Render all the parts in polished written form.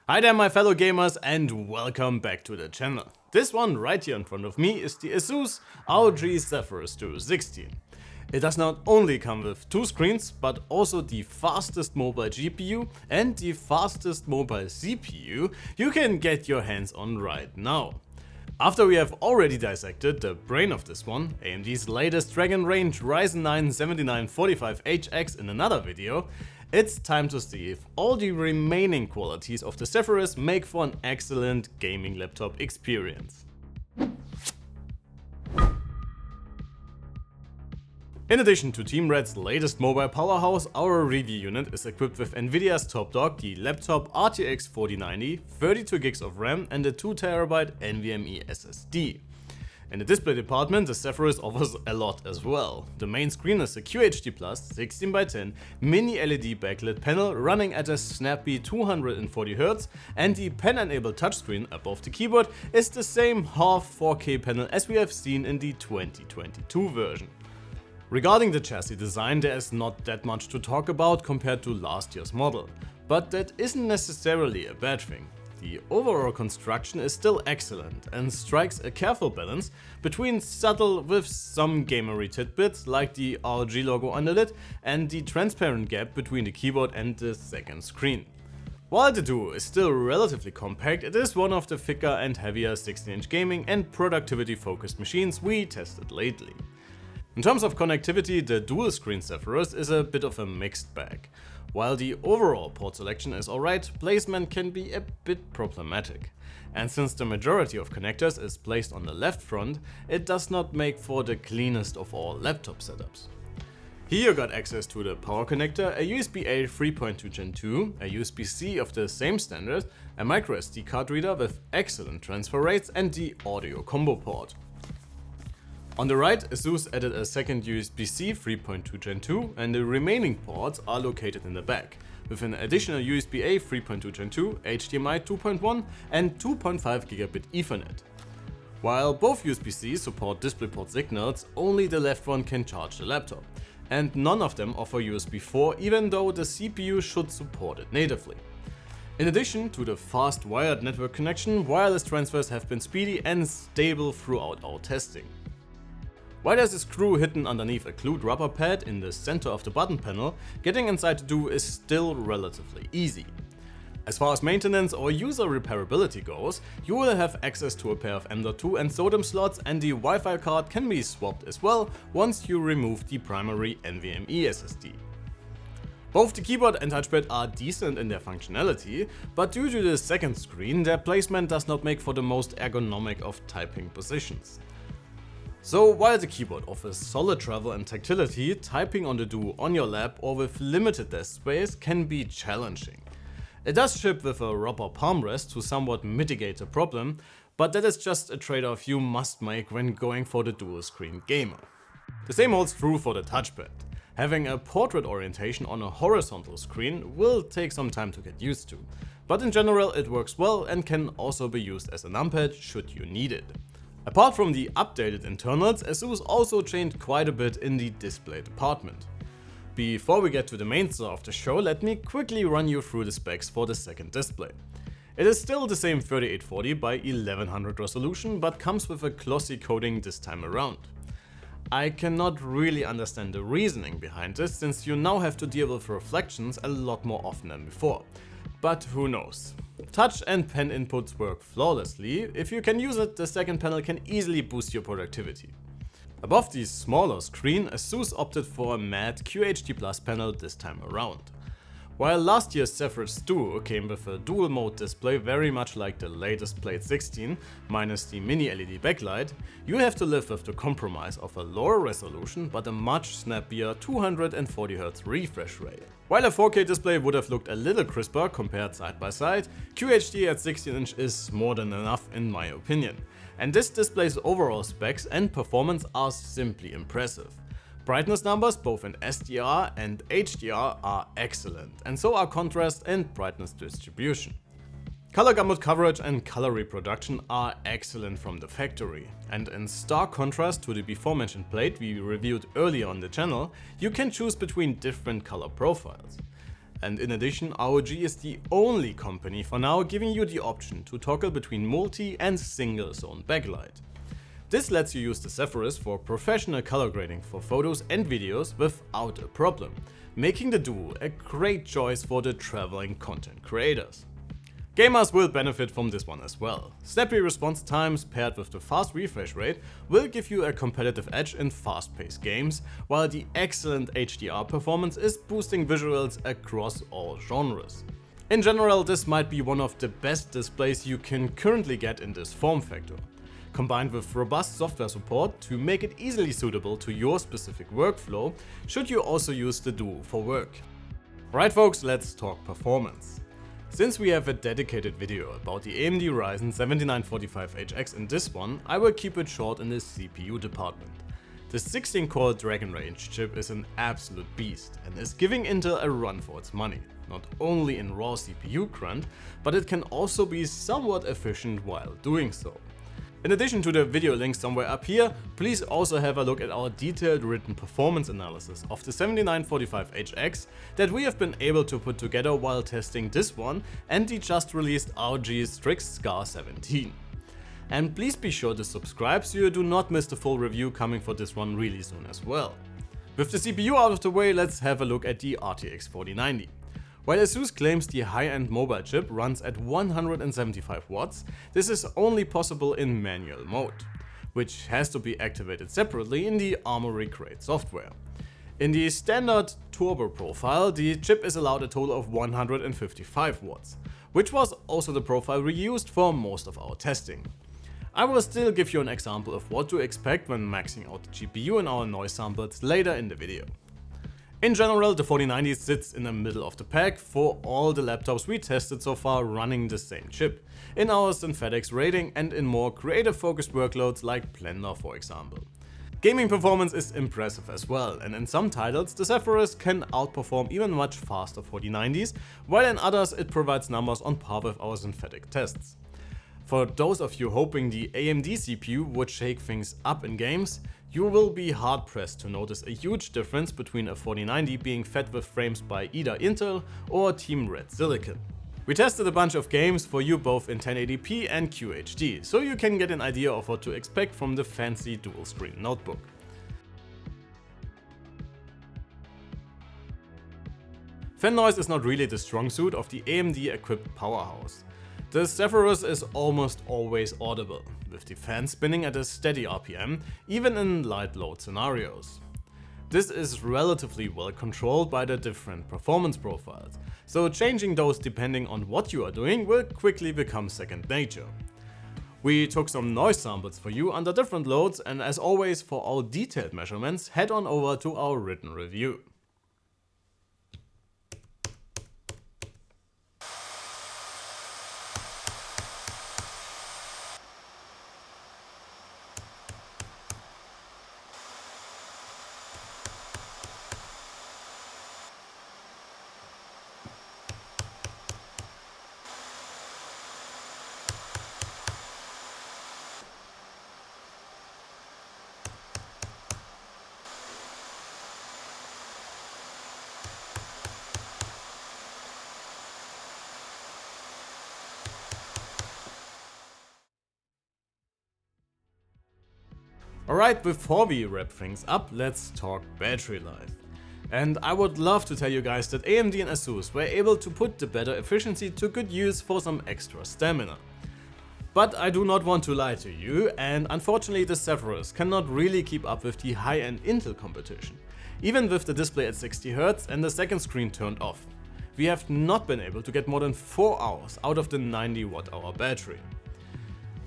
Hi there my fellow gamers and welcome back to the channel. This one right here in front of me is the Asus ROG Zephyrus Duo 16. It does not only come with two screens, but also the fastest mobile GPU and the fastest mobile CPU you can get your hands on right now. After we have already dissected the brain of this one, AMD's latest Dragon Range Ryzen 9 7945HX in another video, it's time to see if all the remaining qualities of the Zephyrus make for an excellent gaming laptop experience. In addition to Team Red's latest mobile powerhouse, our review unit is equipped with Nvidia's top dog, the laptop RTX 4090, 32 GB of RAM and a 2TB NVMe SSD. In the display department, the Zephyrus offers a lot as well. The main screen is a QHD+ 16x10 mini LED backlit panel running at a snappy 240Hz, and the pen-enabled touchscreen above the keyboard is the same half 4K panel as we have seen in the 2022 version. Regarding the chassis design, there is not that much to talk about compared to last year's model, but that isn't necessarily a bad thing. The overall construction is still excellent and strikes a careful balance between subtle with some gamery tidbits like the ROG logo on the lid and the transparent gap between the keyboard and the second screen. While the Duo is still relatively compact, it is one of the thicker and heavier 16-inch gaming and productivity focused machines we tested lately. In terms of connectivity, the dual screen Zephyrus is a bit of a mixed bag. While the overall port selection is alright, placement can be a bit problematic. And since the majority of connectors is placed on the left front, it does not make for the cleanest of all laptop setups. Here you got access to the power connector, a USB-A 3.2 Gen 2, a USB-C of the same standard, a microSD card reader with excellent transfer rates and the audio combo port. On the right, Asus added a second USB-C 3.2 Gen 2 and the remaining ports are located in the back, with an additional USB-A 3.2 Gen 2, HDMI 2.1 and 2.5 Gigabit Ethernet. While both USB-Cs support DisplayPort signals, only the left one can charge the laptop, and none of them offer USB 4 even though the CPU should support it natively. In addition to the fast wired network connection, wireless transfers have been speedy and stable throughout our testing. While there's a screw hidden underneath a glued rubber pad in the center of the button panel, getting inside the Duo is still relatively easy. As far as maintenance or user repairability goes, you will have access to a pair of M.2 and SODIMM slots, and the Wi-Fi card can be swapped as well once you remove the primary NVMe SSD. Both the keyboard and touchpad are decent in their functionality, but due to the second screen, their placement does not make for the most ergonomic of typing positions. So while the keyboard offers solid travel and tactility, typing on the Duo on your lap or with limited desk space can be challenging. It does ship with a rubber palm rest to somewhat mitigate the problem, but that is just a trade-off you must make when going for the dual screen gamer. The same holds true for the touchpad. Having a portrait orientation on a horizontal screen will take some time to get used to, but in general it works well and can also be used as a numpad should you need it. Apart from the updated internals, Asus also changed quite a bit in the display department. Before we get to the main star of the show, let me quickly run you through the specs for the second display. It is still the same 3840 by 1100 resolution, but comes with a glossy coating this time around. I cannot really understand the reasoning behind this, since you now have to deal with reflections a lot more often than before. But who knows. Touch and pen inputs work flawlessly. If you can use it, the second panel can easily boost your productivity. Above the smaller screen, Asus opted for a matte QHD+ panel this time around. While last year's Zephyrus Duo came with a dual mode display very much like the latest Blade 16, minus the mini LED backlight, you have to live with the compromise of a lower resolution but a much snappier 240Hz refresh rate. While a 4K display would have looked a little crisper compared side by side, QHD at 16-inch is more than enough in my opinion. And this display's overall specs and performance are simply impressive. Brightness numbers both in SDR and HDR are excellent, and so are contrast and brightness distribution. Color gamut coverage and color reproduction are excellent from the factory, and in stark contrast to the before mentioned plate we reviewed earlier on the channel, you can choose between different color profiles. and in addition ROG is the only company for now giving you the option to toggle between multi and single zone backlight. This lets you use the Zephyrus for professional color grading for photos and videos without a problem, making the Duo a great choice for the traveling content creators. Gamers will benefit from this one as well. Snappy response times paired with the fast refresh rate will give you a competitive edge in fast-paced games, while the excellent HDR performance is boosting visuals across all genres. In general, this might be one of the best displays you can currently get in this form factor, combined with robust software support to make it easily suitable to your specific workflow, should you also use the Duo for work. Alright folks, let's talk performance. Since we have a dedicated video about the AMD Ryzen 7945HX in this one, I will keep it short in the CPU department. The 16-core Dragon Range chip is an absolute beast and is giving Intel a run for its money, not only in raw CPU grunt, but it can also be somewhat efficient while doing so. In addition to the video link somewhere up here, please also have a look at our detailed written performance analysis of the 7945HX that we have been able to put together while testing this one and the just released ROG Strix Scar 17. And please be sure to subscribe so you do not miss the full review coming for this one really soon as well. With the CPU out of the way, let's have a look at the RTX 4090. While Asus claims the high-end mobile chip runs at 175 watts, this is only possible in manual mode, which has to be activated separately in the Armoury Crate software. In the standard turbo profile, the chip is allowed a total of 155 watts, which was also the profile we used for most of our testing. I will still give you an example of what to expect when maxing out the GPU in our noise samples later in the video. In general, the 4090 sits in the middle of the pack for all the laptops we tested so far running the same chip, in our synthetics rating and in more creative focused workloads like Blender for example. Gaming performance is impressive as well, and in some titles the Zephyrus can outperform even much faster 4090s, while in others it provides numbers on par with our synthetic tests. For those of you hoping the AMD CPU would shake things up in games, you will be hard pressed to notice a huge difference between a 4090 being fed with frames by either Intel or Team Red Silicon. We tested a bunch of games for you both in 1080p and QHD, so you can get an idea of what to expect from the fancy dual screen notebook. Fan noise is not really the strong suit of the AMD equipped powerhouse. The Zephyrus is almost always audible, with the fan spinning at a steady RPM, even in light load scenarios. This is relatively well controlled by the different performance profiles, so changing those depending on what you are doing will quickly become second nature. We took some noise samples for you under different loads, and as always for all detailed measurements head on over to our written review. Alright, before we wrap things up, let's talk battery life. And I would love to tell you guys that AMD and Asus were able to put the better efficiency to good use for some extra stamina. But I do not want to lie to you, and unfortunately the Zephyrus cannot really keep up with the high-end Intel competition, even with the display at 60Hz and the second screen turned off. We have not been able to get more than 4 hours out of the 90 Wh battery.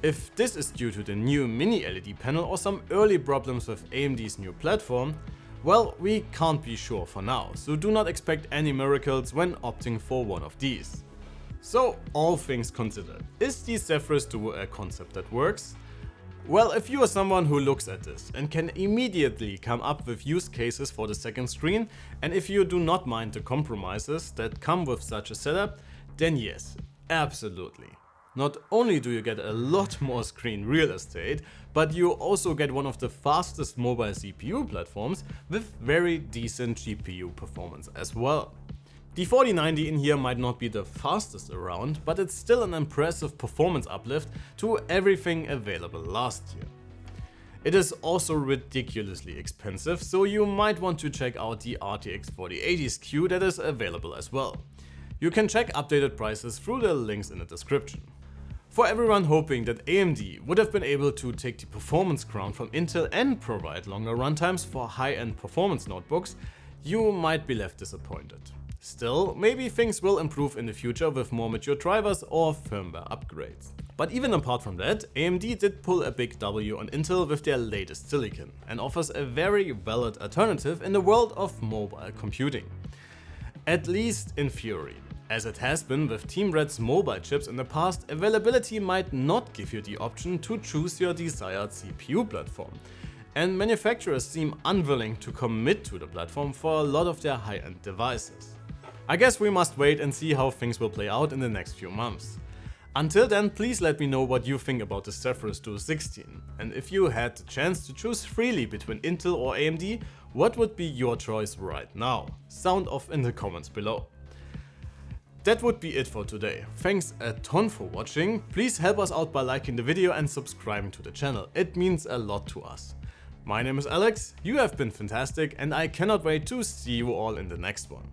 If this is due to the new mini LED panel or some early problems with AMD's new platform, well, we can't be sure for now, so do not expect any miracles when opting for one of these. So, all things considered, is the Zephyrus Duo a concept that works? Well, if you are someone who looks at this and can immediately come up with use cases for the second screen, and if you do not mind the compromises that come with such a setup, then yes, absolutely. Not only do you get a lot more screen real estate, but you also get one of the fastest mobile CPU platforms with very decent GPU performance as well. The 4090 in here might not be the fastest around, but it's still an impressive performance uplift to everything available last year. It is also ridiculously expensive, so you might want to check out the RTX 4080 SKU that is available as well. You can check updated prices through the links in the description. For everyone hoping that AMD would have been able to take the performance crown from Intel and provide longer runtimes for high-end performance notebooks, you might be left disappointed. Still, maybe things will improve in the future with more mature drivers or firmware upgrades. But even apart from that, AMD did pull a big W on Intel with their latest silicon and offers a very valid alternative in the world of mobile computing. At least in theory. As it has been with Team Red's mobile chips in the past, availability might not give you the option to choose your desired CPU platform. And manufacturers seem unwilling to commit to the platform for a lot of their high-end devices. I guess we must wait and see how things will play out in the next few months. Until then, please let me know what you think about the Zephyrus Duo 16, and if you had the chance to choose freely between Intel or AMD, what would be your choice right now? Sound off in the comments below. That would be it for today. Thanks a ton for watching. Please help us out by liking the video and subscribing to the channel. It means a lot to us. My name is Alex, you have been fantastic, and I cannot wait to see you all in the next one.